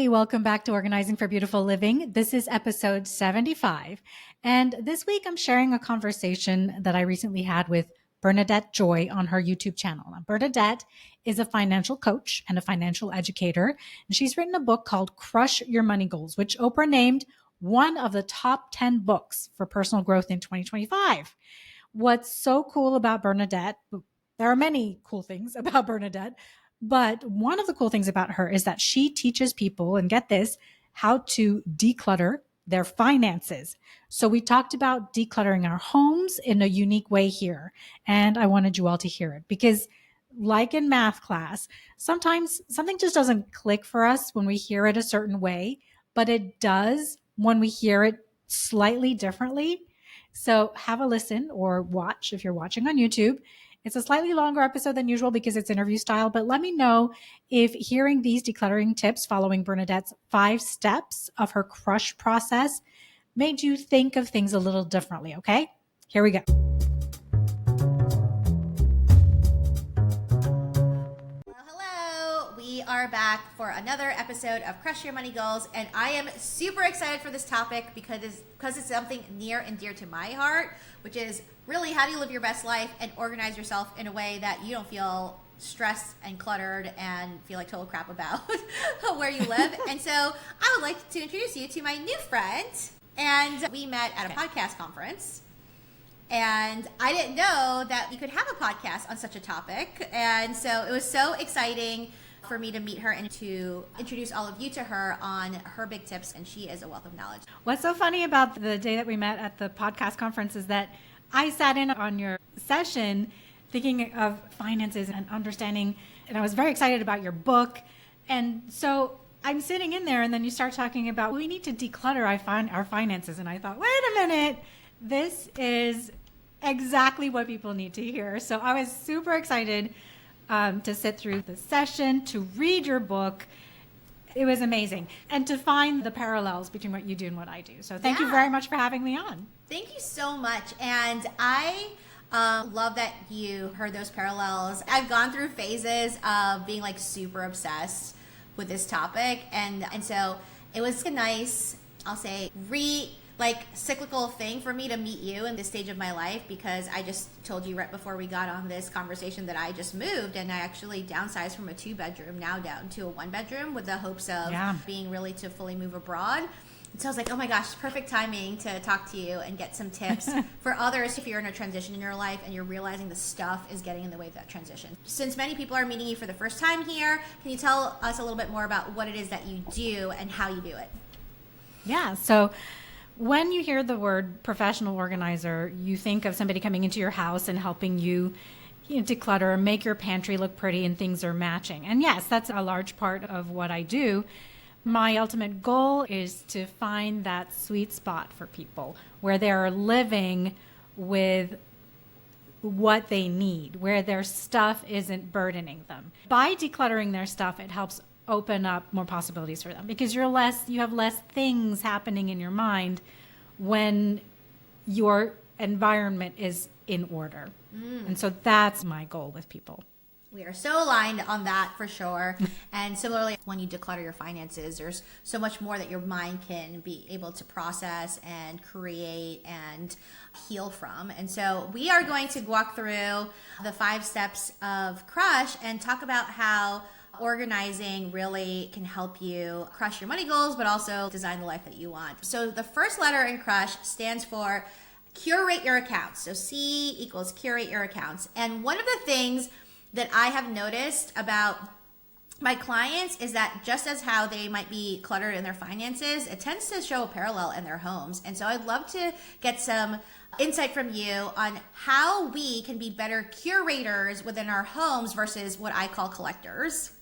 Hey, welcome back to Organizing for Beautiful Living. This is episode 75. And this week I'm sharing a conversation that I recently had with Bernadette Joy on her YouTube channel. Now, Bernadette is a financial coach and a financial educator, and she's written a book called Crush Your Money Goals, which Oprah named one of the top 10 books for personal growth in 2025. What's so cool about Bernadette, there are many cool things about Bernadette, but one of the cool things about her is that she teaches people, and get this, how to declutter their finances. So we talked about decluttering our homes in a unique way here. And I wanted you all to hear it because, like in math class, sometimes something just doesn't click for us when we hear it a certain way, but it does when we hear it slightly differently. So have a listen or watch if you're watching on YouTube. It's a slightly longer episode than usual because it's interview style, but let me know if hearing these decluttering tips following Bernadette's 5 steps of her crush process made you think of things a little differently, okay? Here we go. Hello, we are back for another episode of Crush Your Money Goals, and I am super excited for this topic because it's something near and dear to my heart, which is really how do you live your best life and organize yourself in a way that you don't feel stressed and cluttered and feel like total crap about where you live. And so I would like to introduce you to my new friend, and we met at a podcast conference. And I didn't know that you could have a podcast on such a topic. And so it was so exciting for me to meet her and to introduce all of you to her on her big tips. And she is a wealth of knowledge. What's so funny about the day that we met at the podcast conference is that I sat in on your session thinking of finances and understanding, and I was very excited about your book. And so I'm sitting in there, and then you start talking about, we need to declutter our finances. And I thought, wait a minute, this is exactly what people need to hear. So I was super excited to sit through the session, to read your book. It was amazing. And to find the parallels between what you do and what I do. So thank you very much for having me on. Thank you so much. And I love that you heard those parallels. I've gone through phases of being like super obsessed with this topic. And so it was a nice, I'll say, cyclical thing for me to meet you in this stage of my life, because I just told you right before we got on this conversation that I just moved, and I actually downsized from a 2-bedroom now down to a 1-bedroom with the hopes of being really to fully move abroad. And so I was like, oh my gosh, perfect timing to talk to you and get some tips for others if you're in a transition in your life and you're realizing the stuff is getting in the way of that transition. Since many people are meeting you for the first time here, can you tell us a little bit more about what it is that you do and how you do it? Yeah, so when you hear the word professional organizer, you think of somebody coming into your house and helping you, declutter, make your pantry look pretty and things are matching. And yes, that's a large part of what I do. My ultimate goal is to find that sweet spot for people where they're living with what they need, where their stuff isn't burdening them. By decluttering their stuff, it helps open up more possibilities for them because you have less things happening in your mind when your environment is in order. And so that's my goal with people. We are so aligned on that for sure. And similarly, when you declutter your finances, there's so much more that your mind can be able to process and create and heal from. And so we are going to walk through the 5 steps of Crush and talk about how organizing really can help you crush your money goals, but also design the life that you want. So the first letter in Crush stands for curate your accounts. So C equals curate your accounts. And one of the things that I have noticed about my clients is that just as how they might be cluttered in their finances, it tends to show a parallel in their homes. And so I'd love to get some insight from you on how we can be better curators within our homes versus what I call collectors.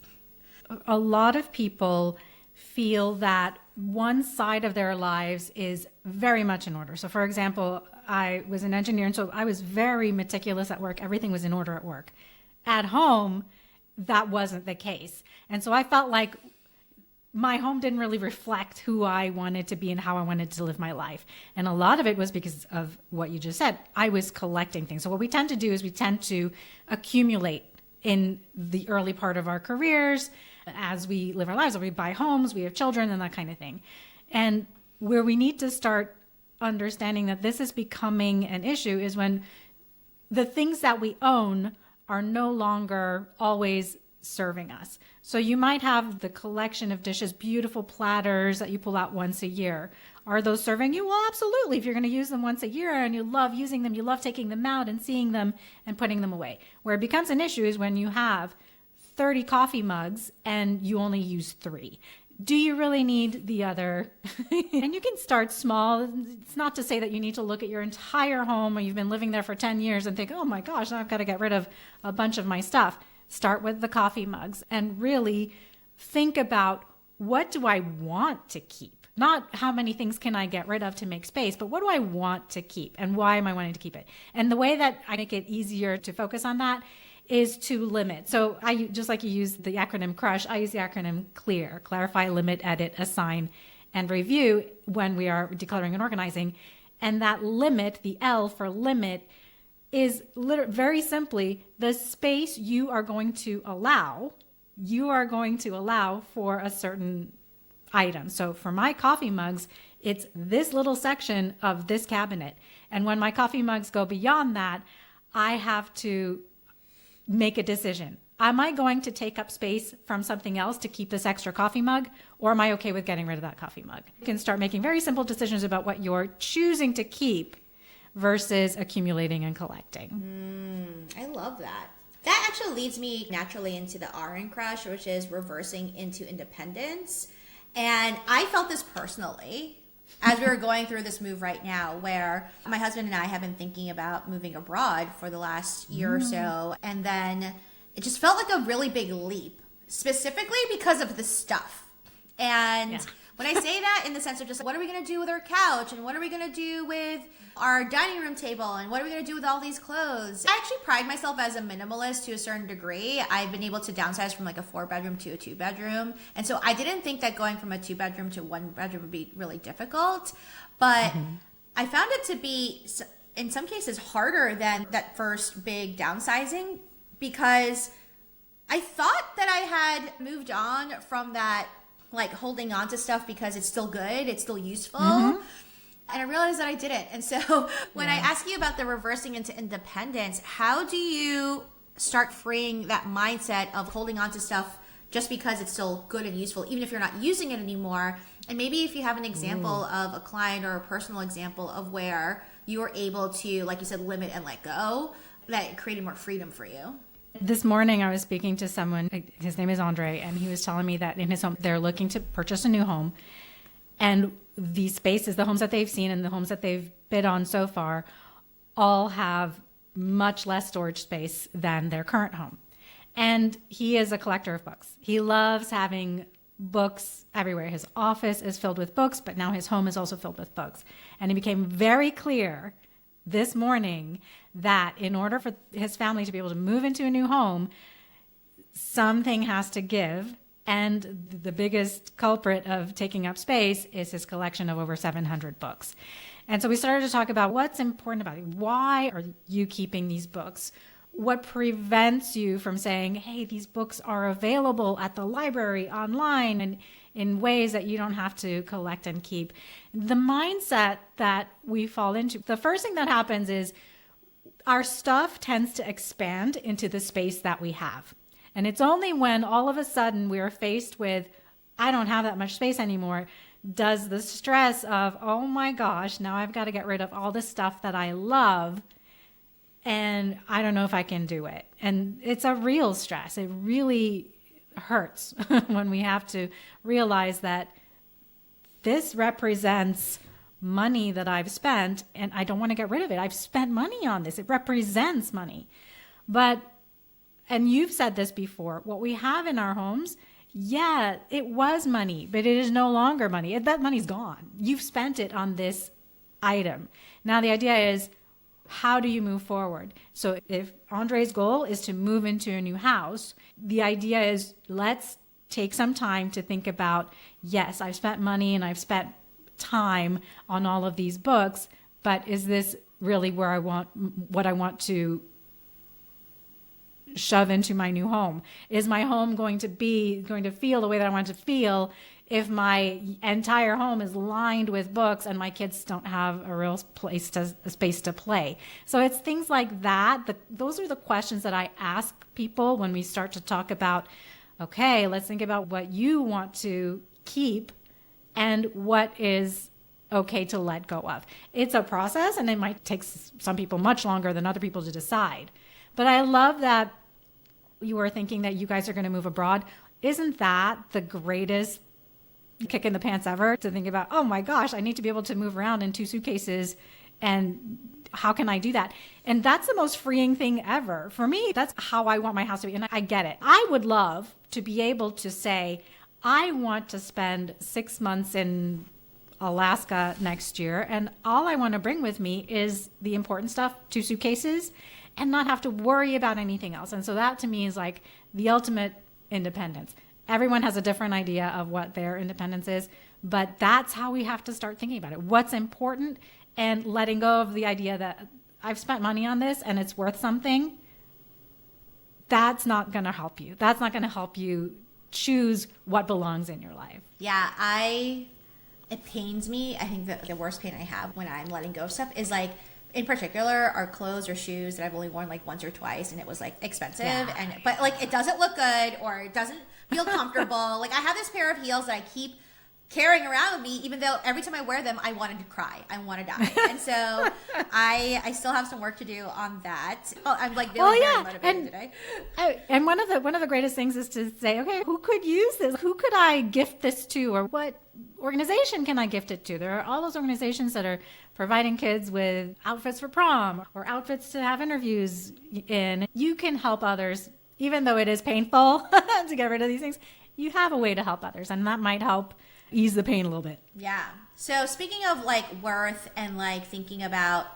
A lot of people feel that one side of their lives is very much in order. So for example, I was an engineer, and so I was very meticulous at work. Everything was in order at work. At home, that wasn't the case. And so I felt like my home didn't really reflect who I wanted to be and how I wanted to live my life. And a lot of it was because of what you just said. I was collecting things. So what we tend to do is we tend to accumulate in the early part of our careers, as we live our lives, we buy homes, we have children and that kind of thing. And where we need to start understanding that this is becoming an issue is when the things that we own are no longer always serving us. So you might have the collection of dishes, beautiful platters that you pull out once a year. Are those serving you? Well, absolutely. If you're going to use them once a year and you love using them, you love taking them out and seeing them and putting them away. Where it becomes an issue is when you have 30 coffee mugs and you only use 3. Do you really need the other? And you can start small. It's not to say that you need to look at your entire home or you've been living there for 10 years and think, oh my gosh, now I've got to get rid of a bunch of my stuff. Start with the coffee mugs and really think about, what do I want to keep? Not how many things can I get rid of to make space, but what do I want to keep and why am I wanting to keep it? And the way that I make it easier to focus on that is to limit. So I, just like you use the acronym CRUSH, I use the acronym CLEAR: clarify, limit, edit, assign, and review when we are decluttering and organizing. And that limit, the L for limit, is very simply the space you are going to allow for a certain item. So for my coffee mugs, it's this little section of this cabinet. And when my coffee mugs go beyond that, I have to make a decision. Am I going to take up space from something else to keep this extra coffee mug, or am I okay with getting rid of that coffee mug? You can start making very simple decisions about what you're choosing to keep versus accumulating and collecting. I love that. That actually leads me naturally into the R in CRUSH, which is reversing into independence. And I felt this personally as we were going through this move right now, where my husband and I have been thinking about moving abroad for the last year or so. And then it just felt like a really big leap, specifically because of the stuff. And when I say that in the sense of just, what are we going to do with our couch? And what are we going to do with our dining room table? And what are we going to do with all these clothes? I actually pride myself as a minimalist to a certain degree. I've been able to downsize from like a 4-bedroom to a 2-bedroom. And so I didn't think that going from a 2-bedroom to 1-bedroom would be really difficult. But I found it to be, in some cases, harder than that first big downsizing, because I thought that I had moved on from that, like holding on to stuff because it's still good, it's still useful. And I realized that I didn't. And so when I ask you about the reversing into independence, how do you start freeing that mindset of holding on to stuff just because it's still good and useful, even if you're not using it anymore? And maybe if you have an example of a client or a personal example of where you were able to, like you said, limit and let go, that created more freedom for you. This morning I was speaking to someone, his name is Andre, and he was telling me that in his home, they're looking to purchase a new home. And the spaces, the homes that they've seen and the homes that they've bid on so far, all have much less storage space than their current home. And he is a collector of books. He loves having books everywhere. His office is filled with books, but now his home is also filled with books. And it became very clear this morning that in order for his family to be able to move into a new home, something has to give. And the biggest culprit of taking up space is his collection of over 700 books. And so we started to talk about what's important about it. Why are you keeping these books? What prevents you from saying, hey, these books are available at the library, online, and in ways that you don't have to collect and keep? The mindset that we fall into, the first thing that happens is our stuff tends to expand into the space that we have. And it's only when all of a sudden we are faced with, I don't have that much space anymore, does the stress of, oh my gosh, now I've got to get rid of all the stuff that I love, and I don't know if I can do it. And it's a real stress. It really hurts when we have to realize that this represents money that I've spent, and I don't want to get rid of it. I've spent money on this. It represents money. And you've said this before, what we have in our homes, yeah, it was money, but it is no longer money. That money's gone. You've spent it on this item. Now the idea is, how do you move forward? So if Andre's goal is to move into a new house, the idea is, let's take some time to think about, yes, I've spent money and I've spent time on all of these books, but is this really where what I want to shove into my new home? Is my home going to feel the way that I want it to feel if my entire home is lined with books and my kids don't have a real space to play? So it's things like that. Those are the questions that I ask people when we start to talk about, okay, let's think about what you want to keep and what is okay to let go of. It's a process, and it might take some people much longer than other people to decide. But I love that you were thinking that you guys are going to move abroad. Isn't that the greatest kick in the pants ever, to think about, oh my gosh, I need to be able to move around in 2 suitcases, and how can I do that? And that's the most freeing thing ever. For me, that's how I want my house to be. And I get it. I would love to be able to say, I want to spend 6 months in Alaska next year, and all I want to bring with me is the important stuff, 2 suitcases, and not have to worry about anything else. And so that to me is like the ultimate independence. Everyone has a different idea of what their independence is, but that's how we have to start thinking about it. What's important, and letting go of the idea that I've spent money on this and it's worth something. That's not going to help you. That's not going to help you choose what belongs in your life. Yeah, it pains me. I think that the worst pain I have when I'm letting go of stuff is like, in particular, are clothes or shoes that I've only worn like once or twice, and it was like expensive, but like it doesn't look good or it doesn't feel comfortable. Like I have this pair of heels that I keep carrying around with me, even though every time I wear them, I wanted to cry. I want to die. And so I still have some work to do on that. Oh, I'm like feeling very motivated today. And one of the greatest things is to say, okay, who could use this? Who could I gift this to? Or what organization can I gift it to? There are all those organizations that are providing kids with outfits for prom or outfits to have interviews in. You can help others, even though it is painful to get rid of these things. You have a way to help others, and that might help ease the pain a little bit. Yeah. So speaking of like worth and like thinking about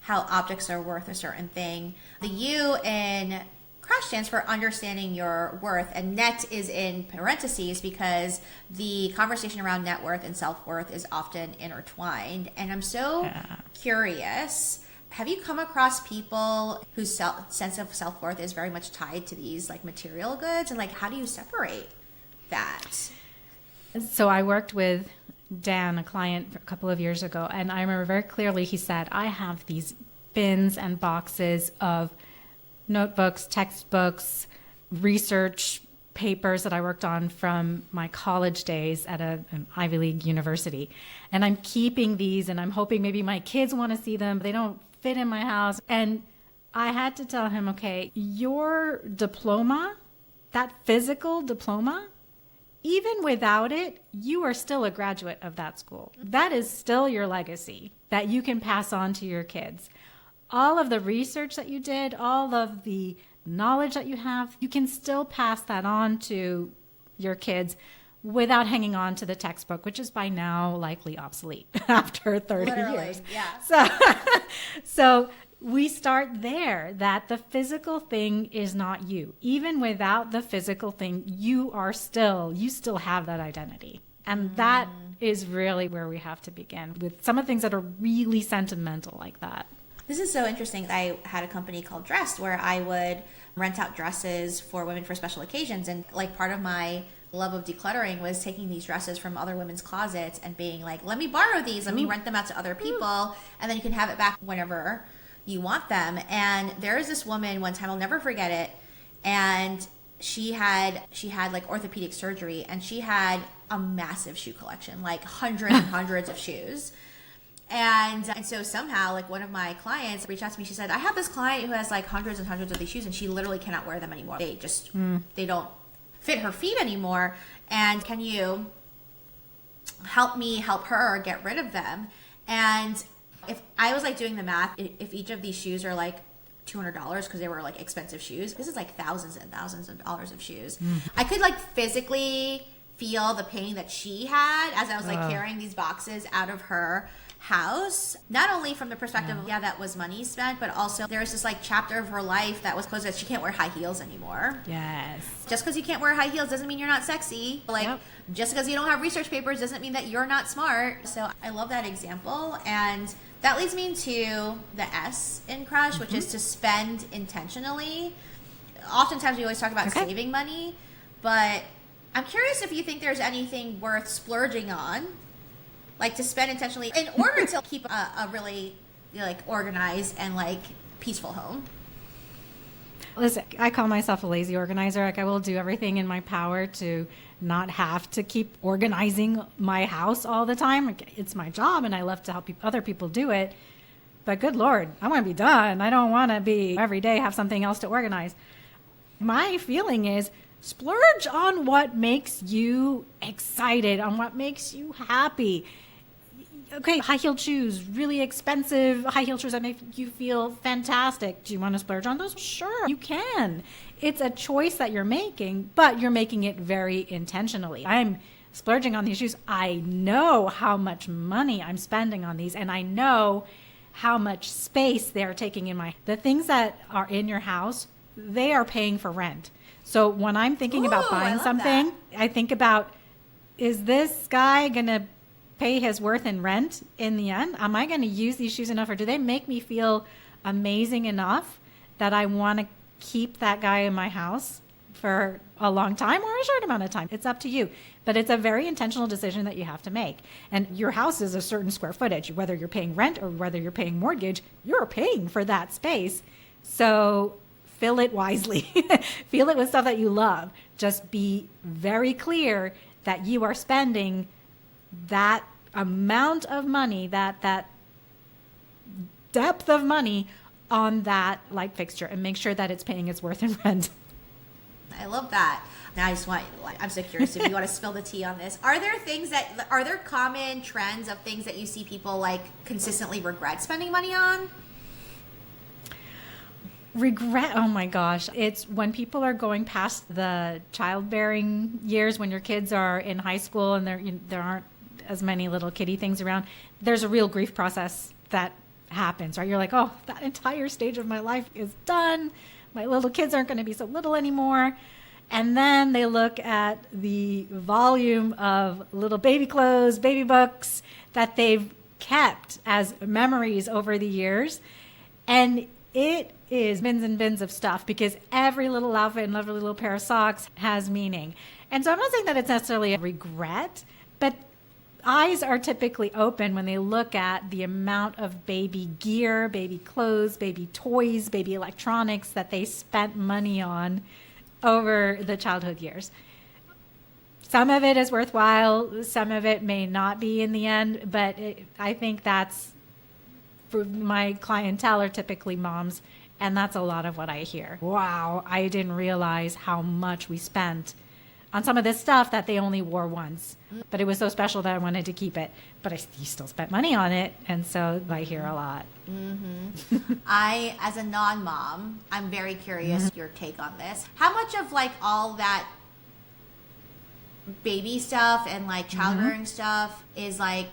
how objects are worth a certain thing, the U in Crash stands for understanding your worth, and net is in parentheses because the conversation around net worth and self-worth is often intertwined. And I'm so curious, have you come across people whose sense of self-worth is very much tied to these like material goods, and like how do you separate that? So I worked with Dan, a client, a couple of years ago, and I remember very clearly he said, I have these bins and boxes of notebooks, textbooks, research papers that I worked on from my college days at an Ivy League university. And I'm keeping these, and I'm hoping maybe my kids want to see them. They don't fit in my house. And I had to tell him, okay, your diploma, that physical diploma, even without it, you are still a graduate of that school. That is still your legacy that you can pass on to your kids. All of the research that you did, all of the knowledge that you have, you can still pass that on to your kids without hanging on to the textbook, which is by now likely obsolete after 30 years. Yeah. So we start there, that the physical thing is not you. Even without the physical thing, you still have that identity. And that is really where we have to begin with some of the things that are really sentimental like that. This is so interesting. I had a company called Dressed where I would rent out dresses for women for special occasions. And like part of my love of decluttering was taking these dresses from other women's closets and being like, let me borrow these, let me rent them out to other people, and then you can have it back whenever you want them. And there is this woman, one time I'll never forget it, and she had like orthopedic surgery, and she had a massive shoe collection, like hundreds and hundreds of shoes. And so somehow, like, one of my clients reached out to me. She said, I have this client who has like hundreds and hundreds of these shoes, and she literally cannot wear them anymore. They just they don't fit her feet anymore. And can you help me help her get rid of them? And if I was like doing the math, if each of these shoes are like $200 because they were like expensive shoes, this is like thousands and thousands of dollars of shoes. I could like physically feel the pain that she had as I was like carrying these boxes out of her house, not only from the perspective of that was money spent, but also there was this like chapter of her life that was closed, that she can't wear high heels anymore. Yes. Just because you can't wear high heels doesn't mean you're not sexy. Like just because you don't have research papers doesn't mean that you're not smart. So I love that example, and that leads me into the S in Crush, which is to spend intentionally. oftentimes we always talk about Okay. saving money, but I'm curious if you think there's anything worth splurging on, like to spend intentionally in order to keep a really like organized and like peaceful home. Listen, I call myself a lazy organizer. Like I will do everything in my power to not have to keep organizing my house all the time. Like, it's my job and I love to help other people do it. But good Lord, I want to be done. I don't want to be every day have something else to organize. My feeling is splurge on what makes you excited, on what makes you happy. Okay, high-heeled shoes, really expensive high-heeled shoes that make you feel fantastic. Do you want to splurge on those? Sure, you can. It's a choice that you're making, but you're making it very intentionally. I'm splurging on these shoes. I know how much money I'm spending on these, and I know how much space they're taking in the things that are in your house, they are paying for rent. So when I'm thinking about buying something, I think about, is this guy going to pay his worth in rent in the end? Am I going to use these shoes enough, or do they make me feel amazing enough that I want to keep that guy in my house for a long time or a short amount of time? It's up to you. But it's a very intentional decision that you have to make. And your house is a certain square footage. Whether you're paying rent or whether you're paying mortgage, you're paying for that space. So fill it wisely. Fill it with stuff that you love. Just be very clear that you are spending that amount of money, that depth of money on that light fixture, and make sure that it's paying its worth in rent. I love that. Now I'm so curious if you want to spill the tea on this. Are there common trends of things that you see people like consistently regret spending money on? Regret, oh my gosh. It's when people are going past the childbearing years, when your kids are in high school and there aren't as many little kiddie things around. There's a real grief process that happens, right? You're like, oh, that entire stage of my life is done. My little kids aren't going to be so little anymore. And then they look at the volume of little baby clothes, baby books that they've kept as memories over the years. And it is bins and bins of stuff, because every little outfit and every little pair of socks has meaning. And so I'm not saying that it's necessarily a regret, but eyes are typically open when they look at the amount of baby gear, baby clothes, baby toys, baby electronics that they spent money on over the childhood years. Some of it is worthwhile. Some of it may not be in the end, but I think that's, for my clientele are typically moms, and that's a lot of what I hear. Wow, I didn't realize how much we spent on some of this stuff that they only wore once. But it was so special that I wanted to keep it. But you still spent money on it. And so I hear a lot. Mm-hmm. I, as a non-mom, I'm very curious your take on this. How much of like all that baby stuff and like childbearing stuff is like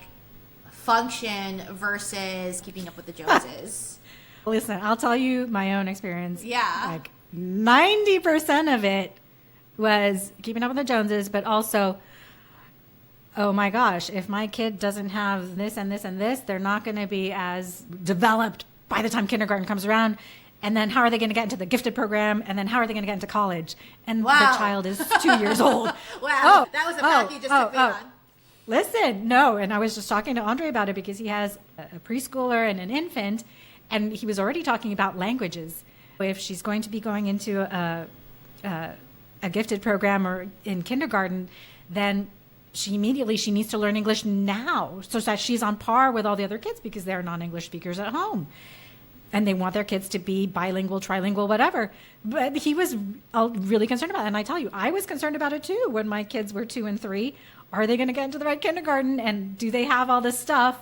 function versus keeping up with the Joneses? Listen, I'll tell you my own experience. Yeah. Like 90% of it was keeping up with the Joneses, but also, oh my gosh, if my kid doesn't have this and this and this, they're not going to be as developed by the time kindergarten comes around. And then how are they going to get into the gifted program? And then how are they going to get into college? And the child is 2 years old. Wow, that was a path you just took me on. Listen, no. And I was just talking to Andre about it, because he has a preschooler and an infant, and he was already talking about languages. If she's going to be going into a gifted program or in kindergarten, then she needs to learn English now, so that she's on par with all the other kids, because they're non-English speakers at home. And they want their kids to be bilingual, trilingual, whatever. But he was really concerned about it. And I tell you, I was concerned about it too when my kids were 2 and 3. Are they going to get into the right kindergarten? And do they have all this stuff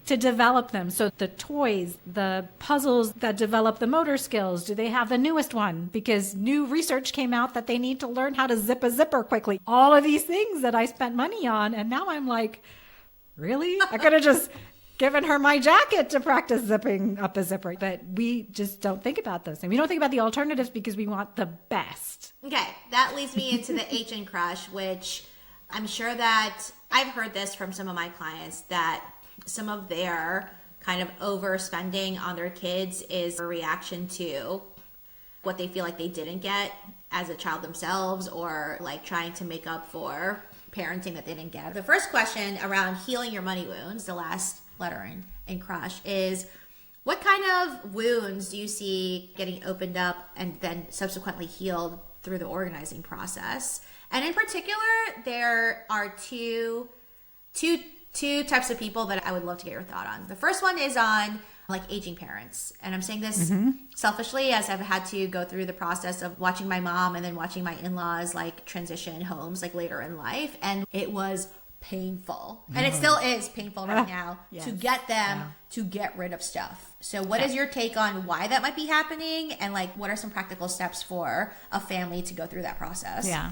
to develop them? So the toys, the puzzles that develop the motor skills, do they have the newest one? Because new research came out that they need to learn how to zip a zipper quickly. All of these things that I spent money on. And now I'm like, really? I could have just given her my jacket to practice zipping up a zipper. But we just don't think about those things. We don't think about the alternatives because we want the best. Okay, that leads me into the HN crush, which I'm sure that I've heard this from some of my clients, that some of their kind of overspending on their kids is a reaction to what they feel like they didn't get as a child themselves, or like trying to make up for parenting that they didn't get. The first question around healing your money wounds, the last letter in crush, is what kind of wounds do you see getting opened up and then subsequently healed through the organizing process? And in particular, there are two types of people that I would love to get your thought on. The first one is on like aging parents. And I'm saying this selfishly, as I've had to go through the process of watching my mom and then watching my in-laws like transition homes like later in life. And it was painful. And it still is painful right now to get them to get rid of stuff. So what is your take on why that might be happening? And like, what are some practical steps for a family to go through that process? Yeah.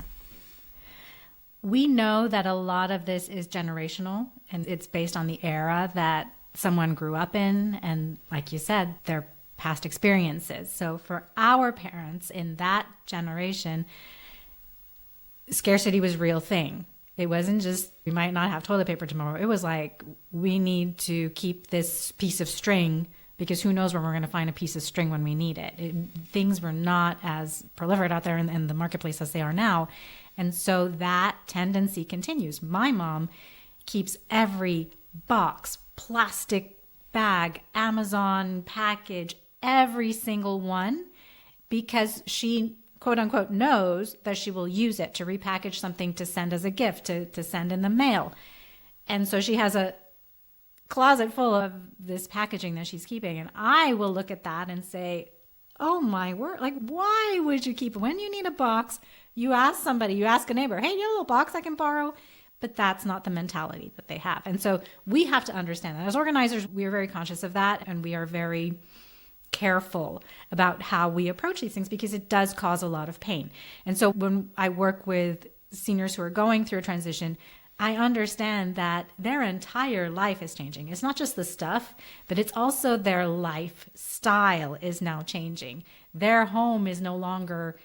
We know that a lot of this is generational, and it's based on the era that someone grew up in, and like you said, their past experiences. So for our parents in that generation, scarcity was a real thing. It wasn't just, we might not have toilet paper tomorrow. It was like, we need to keep this piece of string because who knows when we're going to find a piece of string when we need it. Things were not as proliferate out there in the marketplace as they are now. And so that tendency continues. My mom keeps every box, plastic bag, Amazon package, every single one, because she, quote unquote, knows that she will use it to repackage something to send as a gift, to send in the mail. And so she has a closet full of this packaging that she's keeping. And I will look at that and say, oh my word, like, why would you keep it? When you need a box, you ask somebody, you ask a neighbor, hey, you have a little box I can borrow? But that's not the mentality that they have. And so we have to understand that. As organizers, we are very conscious of that, and we are very careful about how we approach these things because it does cause a lot of pain. And so when I work with seniors who are going through a transition, I understand that their entire life is changing. It's not just the stuff, but it's also their lifestyle is now changing. Their home is no longer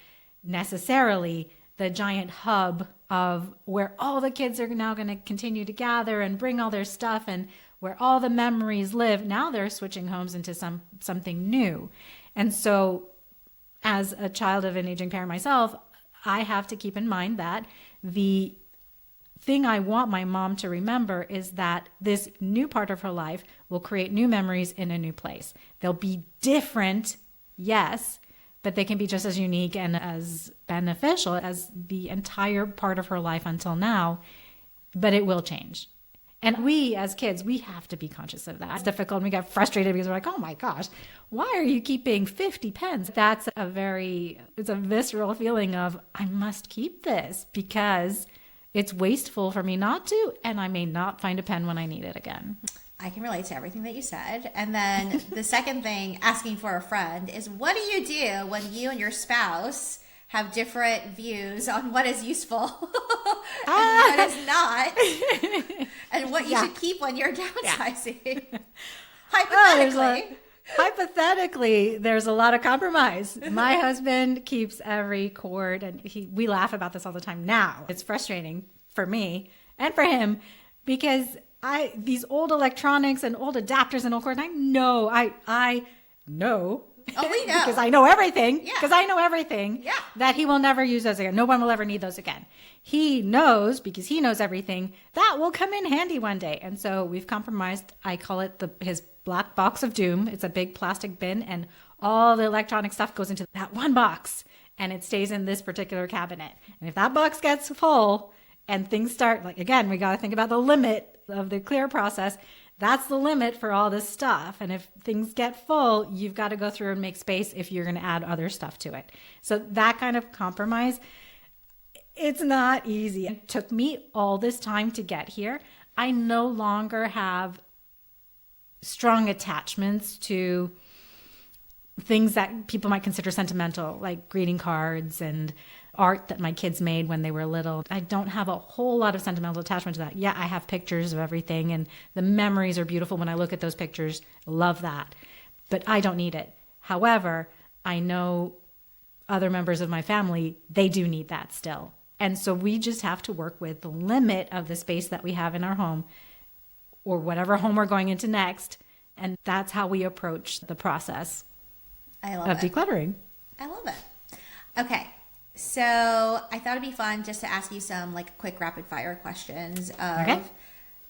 necessarily the giant hub of where all the kids are now going to continue to gather and bring all their stuff and where all the memories live. Now they're switching homes into something new. And so as a child of an aging parent myself, I have to keep in mind that the thing I want my mom to remember is that this new part of her life will create new memories in a new place. They'll be different, yes, but they can be just as unique and as beneficial as the entire part of her life until now, but it will change. And we as kids, we have to be conscious of that. It's difficult. We get frustrated because we're like, oh my gosh, why are you keeping 50 pens? It's a visceral feeling of, I must keep this because it's wasteful for me not to, and I may not find a pen when I need it again. I can relate to everything that you said. And then the second thing, asking for a friend, is what do you do when you and your spouse have different views on what is useful and what is not, and what you should keep when you're downsizing? Hypothetically, there's a lot of compromise. My husband keeps every cord, and we laugh about this all the time now. It's frustrating for me and for him because these old electronics and old adapters and old cords, I know. Oh, we know. Because I know everything. Because I know everything. Yeah. That he will never use those again. No one will ever need those again. He knows, because he knows everything, that will come in handy one day. And so we've compromised. I call it his black box of doom. It's a big plastic bin, and all the electronic stuff goes into that one box, and it stays in this particular cabinet. And if that box gets full and things start, like, again, we got to think about the limit of the clear process. That's the limit for all this stuff. And if things get full, you've got to go through and make space if you're going to add other stuff to it. So that kind of compromise, it's not easy. It took me all this time to get here. I no longer have strong attachments to things that people might consider sentimental, like greeting cards and art that my kids made when they were little. I don't have a whole lot of sentimental attachment to that. Yeah, I have pictures of everything, and the memories are beautiful when I look at those pictures. Love that. But I don't need it. However, I know other members of my family, they do need that still. And so we just have to work with the limit of the space that we have in our home, or whatever home we're going into next. And that's how we approach the process of decluttering. I love it. Okay. So I thought it'd be fun just to ask you some like quick rapid fire questions of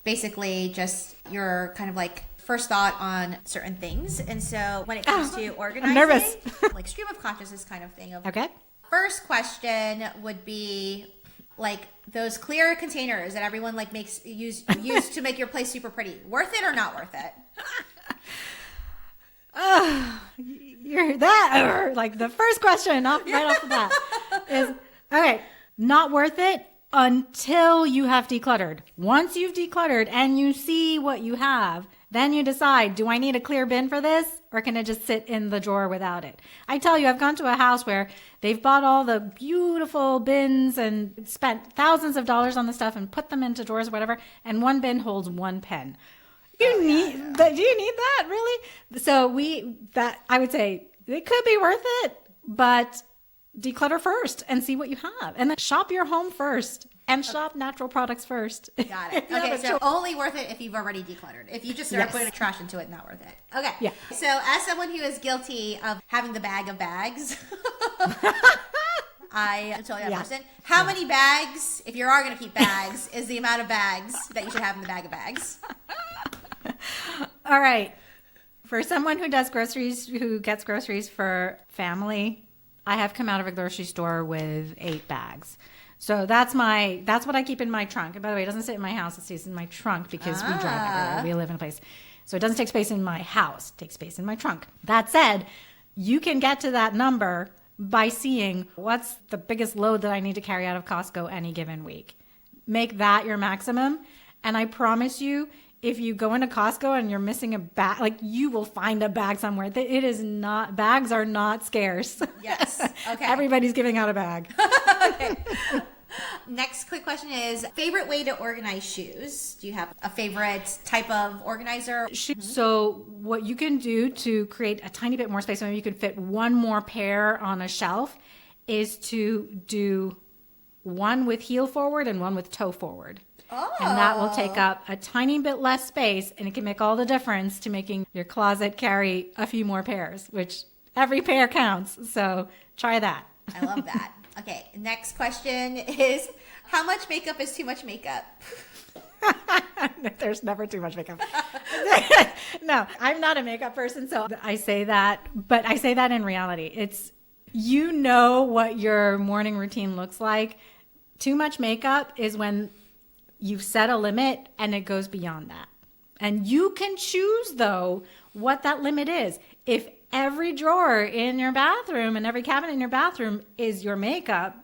basically just your kind of like first thought on certain things. And so when it comes to organizing, I'm nervous. like stream of consciousness kind of thing. Okay. First question would be like those clear containers that everyone like use to make your place super pretty. Worth it or not worth it? You're that, like the first question right off the bat is, okay, not worth it until you have decluttered. Once you've decluttered and you see what you have, then you decide, do I need a clear bin for this or can it just sit in the drawer without it? I tell you, I've gone to a house where they've bought all the beautiful bins and spent thousands of dollars on the stuff and put them into drawers or whatever, and one bin holds one pen. Do you need that really? So I would say it could be worth it, but declutter first and see what you have, and then shop your home first and shop natural products first. Got it. Okay, so only worth it if you've already decluttered. If you just start putting trash into it, not worth it. Okay. Yeah. So as someone who is guilty of having the bag of bags, I am totally that person. How many bags, if you are going to keep bags, is the amount of bags that you should have in the bag of bags? All right. For someone who gets groceries for family, I have come out of a grocery store with 8 bags. So that's what I keep in my trunk. And by the way, it doesn't sit in my house. It stays in my trunk because we drive everywhere. We live in a place. So it doesn't take space in my house. It takes space in my trunk. That said, you can get to that number by seeing what's the biggest load that I need to carry out of Costco any given week. Make that your maximum. And I promise you, if you go into Costco and you're missing a bag, like you will find a bag somewhere. Bags are not scarce. Yes. Okay. Everybody's giving out a bag. Okay. Next quick question is favorite way to organize shoes. Do you have a favorite type of organizer? So what you can do to create a tiny bit more space, maybe you can fit one more pair on a shelf, is to do one with heel forward and one with toe forward. Oh. And that will take up a tiny bit less space, and it can make all the difference to making your closet carry a few more pairs, which every pair counts. So try that. I love that. Okay, next question is how much makeup is too much makeup? There's never too much makeup. No, I'm not a makeup person, so I say that, but I say that in reality. It's, you know what your morning routine looks like. Too much makeup is when you've set a limit and it goes beyond that. And you can choose, though, what that limit is. If every drawer in your bathroom and every cabinet in your bathroom is your makeup,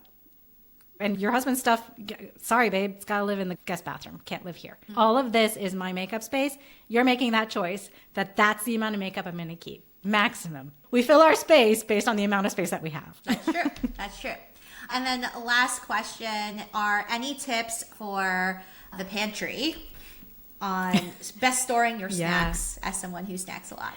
and your husband's stuff, sorry, babe, it's got to live in the guest bathroom. Can't live here. Mm-hmm. All of this is my makeup space. You're making that choice that's the amount of makeup I'm going to keep. Maximum. We fill our space based on the amount of space that we have. That's true. That's true. And then last question are any tips for the pantry on best storing your snacks as someone who snacks a lot?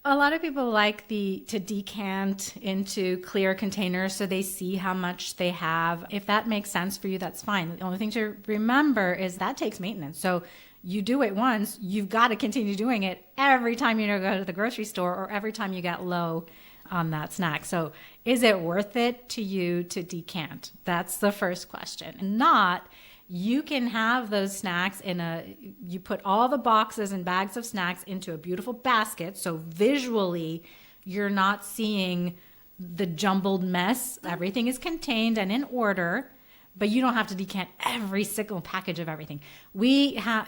A lot of people like to decant into clear containers so they see how much they have. If that makes sense for you, that's fine. The only thing to remember is that takes maintenance. So you do it once, you've got to continue doing it every time you go to the grocery store or every time you get low on that snack. So is it worth it to you to decant? That's the first question. Not, you can have those snacks you put all the boxes and bags of snacks into a beautiful basket. So visually, you're not seeing the jumbled mess. Everything is contained and in order, but you don't have to decant every single package of everything.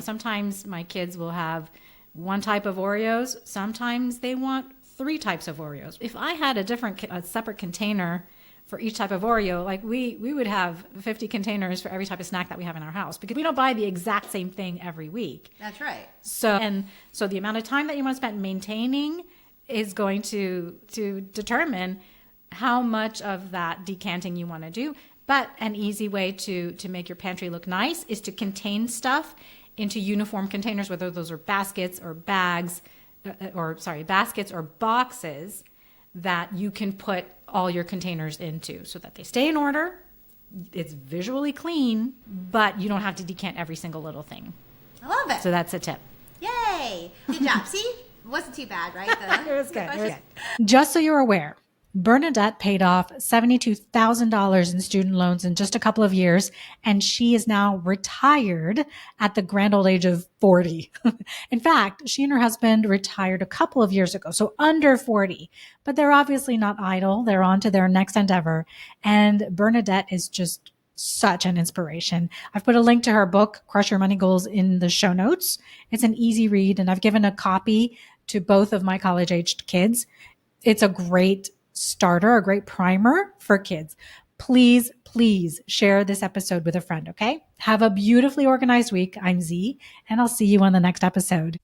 Sometimes my kids will have one type of Oreos. Sometimes they want 3 types of Oreos. If I had a separate container for each type of Oreo, like we would have 50 containers for every type of snack that we have in our house because we don't buy the exact same thing every week. That's right. So the amount of time that you want to spend maintaining is going to determine how much of that decanting you want to do. But an easy way to make your pantry look nice is to contain stuff into uniform containers, whether those are baskets or baskets or boxes that you can put all your containers into so that they stay in order. It's visually clean, but you don't have to decant every single little thing. I love it. So that's a tip. Yay. Good job. See? It wasn't too bad, right? It was good. Just so you're aware, Bernadette paid off $72,000 in student loans in just a couple of years, and she is now retired at the grand old age of 40. In fact, she and her husband retired a couple of years ago, so under 40, but they're obviously not idle. They're on to their next endeavor. And Bernadette is just such an inspiration. I've put a link to her book, Crush Your Money Goals, in the show notes. It's an easy read, and I've given a copy to both of my college aged kids. It's a great starter, a great primer for kids. Please, please share this episode with a friend, okay? Have a beautifully organized week. I'm Z, and I'll see you on the next episode.